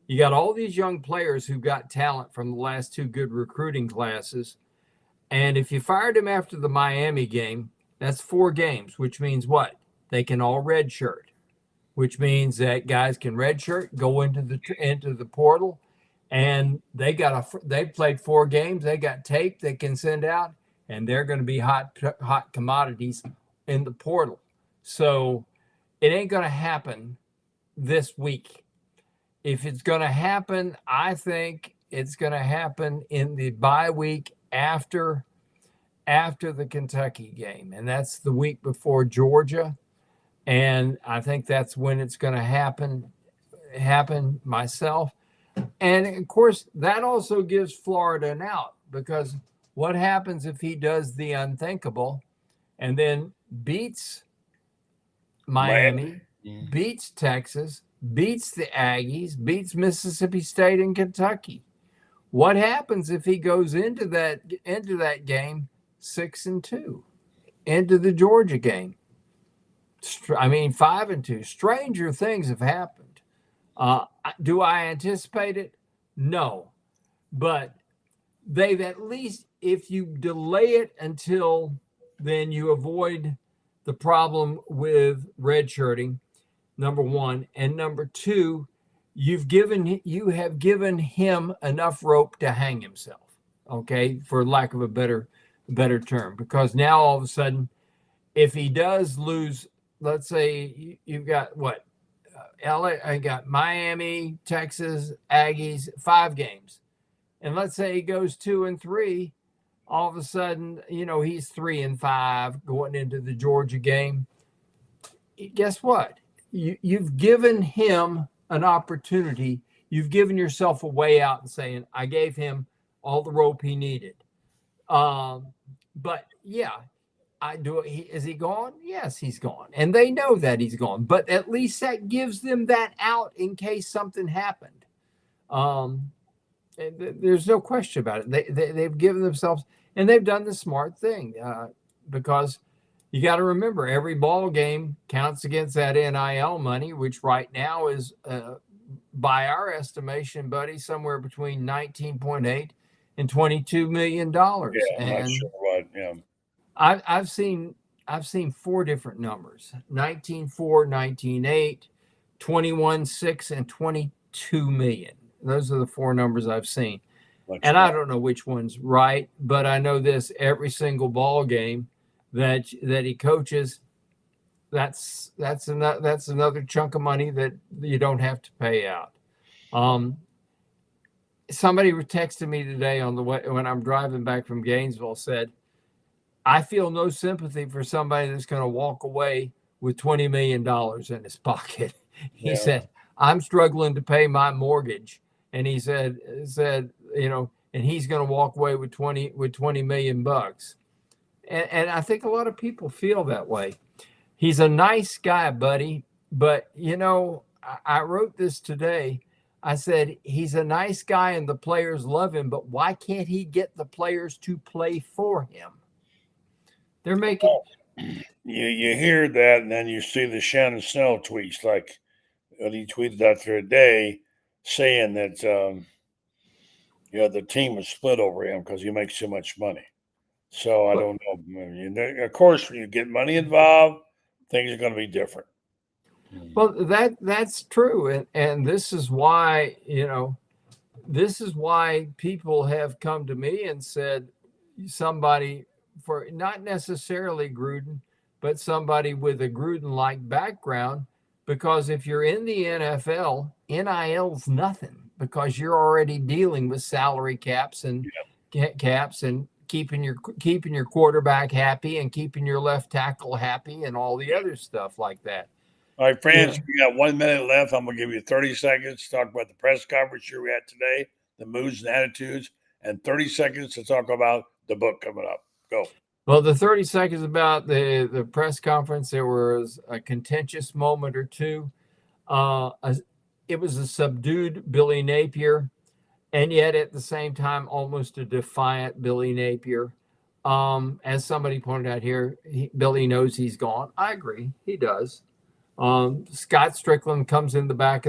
you got all these young players who got talent from the last two good recruiting classes. And if you fired him after the Miami game, that's 4 games, which means what? They can all redshirt. Which means that guys can redshirt, go into the portal, and they played 4 games. They got tape they can send out, and they're going to be hot commodities in the portal. So it ain't going to happen this week. If it's going to happen, I think it's going to happen in the bye week after the Kentucky game, and that's the week before Georgia. And I think that's when it's going to happen myself. And of course, that also gives Florida an out, because what happens if he does the unthinkable and then beats Miami, beats Texas, beats the Aggies, beats Mississippi State and Kentucky? What happens if he goes into that game 6-2, into the Georgia game? 5-2. Stranger things have happened. Do I anticipate it? No. But they've at least, if you delay it until then, you avoid the problem with redshirting, number one. And number two, you have given him enough rope to hang himself, okay, for lack of a better term. Because now all of a sudden, if he does lose, let's say you've got what? LA, I got Miami, Texas, Aggies, 5 games. And let's say he goes 2-3, all of a sudden, he's 3-5 going into the Georgia game. Guess what? You've given him an opportunity. You've given yourself a way out and saying, I gave him all the rope he needed. But yeah, is he gone? Yes, he's gone. And they know that he's gone. But at least that gives them that out in case something happened. there's no question about it. They've given themselves, and they've done the smart thing because you got to remember every ball game counts against that NIL money, which right now is, by our estimation, buddy, somewhere between 19.8 and $22 million. Yeah, I'm and not sure what. Yeah. I've seen 4 different numbers: 19.4, 19.8, 21.6, and 22 million. Those are the 4 numbers I've seen. And I don't know which one's right, but I know this: every single ball game that he coaches, that's another chunk of money that you don't have to pay out. Somebody texted me today on the way when I'm driving back from Gainesville, said, I feel no sympathy for somebody that's going to walk away with $20 million in his pocket. He said, I'm struggling to pay my mortgage. And he said, and he's going to walk away with 20 million bucks. And I think a lot of people feel that way. He's a nice guy, buddy. But, I wrote this today. I said, he's a nice guy and the players love him, but why can't he get the players to play for him? They're making. You hear that, and then you see the Shannon Snell tweets, like what he tweeted out there today, saying that the team was split over him because he makes so much money. So I don't know. Of course, when you get money involved, things are going to be different. Well, that's true, and this is why people have come to me and said, somebody, for not necessarily Gruden, but somebody with a Gruden-like background, because if you're in the NFL, NIL's nothing, because you're already dealing with salary caps and keeping your quarterback happy and keeping your left tackle happy and all the other stuff like that. All right, Franz, we got 1 minute left. I'm going to give you 30 seconds to talk about the press conference you were at today, the moods and attitudes, and 30 seconds to talk about the book coming up. Go. Well, the 30 seconds about the press conference, there was a contentious moment or two. It was a subdued Billy Napier, and yet at the same time, almost a defiant Billy Napier. As somebody pointed out here, Billy knows he's gone. I agree. He does. Scott Strickland comes in the back,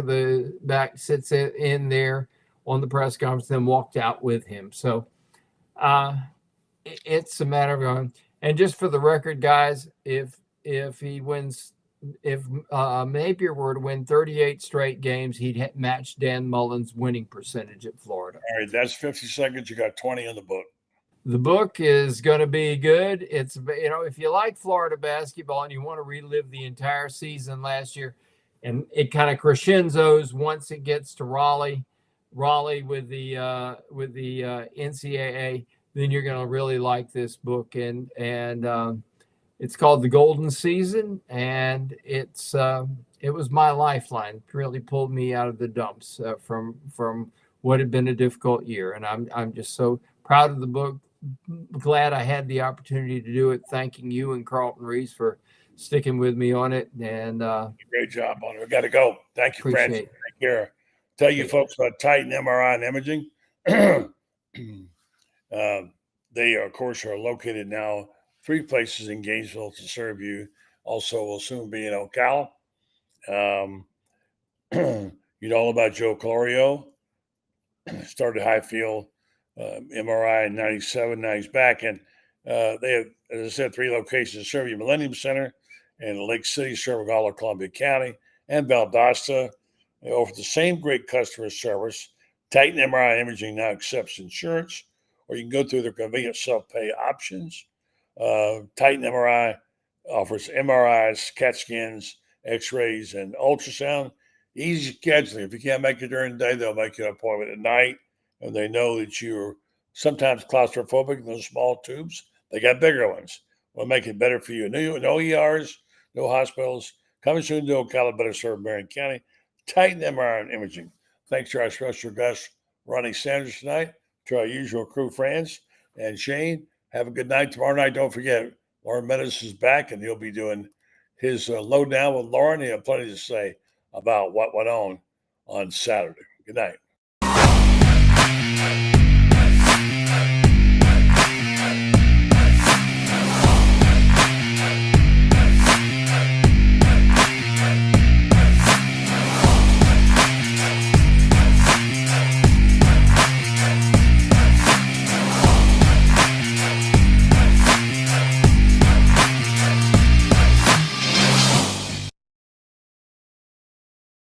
sits in there on the press conference, then walked out with him. So it's a matter of going. And just for the record, guys, if he wins, if Napier were to win 38 straight games, he'd match Dan Mullen's winning percentage at Florida. All right, that's 50 seconds. You got 20 in the book. The book is going to be good. It's, if you like Florida basketball and you want to relive the entire season last year, and it kind of crescendos once it gets to Raleigh with the NCAA, then you're going to really like this book. And it's called The Golden Season, and it was my lifeline. It really pulled me out of the dumps from what had been a difficult year. And I'm just so proud of the book. Glad I had the opportunity to do it. Thanking you and Carlton Reese for sticking with me on it. And great job on it. We got to go. Thank you, Franz. Take care. Tell you folks about Titan MRI and Imaging. They, of course, are located now 3 places in Gainesville to serve you. Also, will soon be in Ocala. You know all about Joe Colorio. Started Highfield MRI in 97. Now he's back. And they have, as I said, 3 locations to serve you: Millennium Center and Lake City, serving all of Columbia County, and Valdosta. They offer the same great customer service. Titan MRI Imaging now accepts insurance, or you can go through their convenient self-pay options. Titan MRI offers MRIs, CAT scans, X-rays, and ultrasound. Easy scheduling. If you can't make it during the day, they'll make you an appointment at night, and they know that you're sometimes claustrophobic in those small tubes. They got bigger ones. We'll make it better for you. No ERs, no hospitals. Coming soon to Ocala, better serve Marion County. Titan MRI and Imaging. Thanks to our special guest, Ronnie Sanders, tonight. To our usual crew, Franz and Shane. Have a good night. Tomorrow night, don't forget, Lauren Meadows is back, and he'll be doing his lowdown with Lauren. He'll have plenty to say about what went on Saturday. Good night.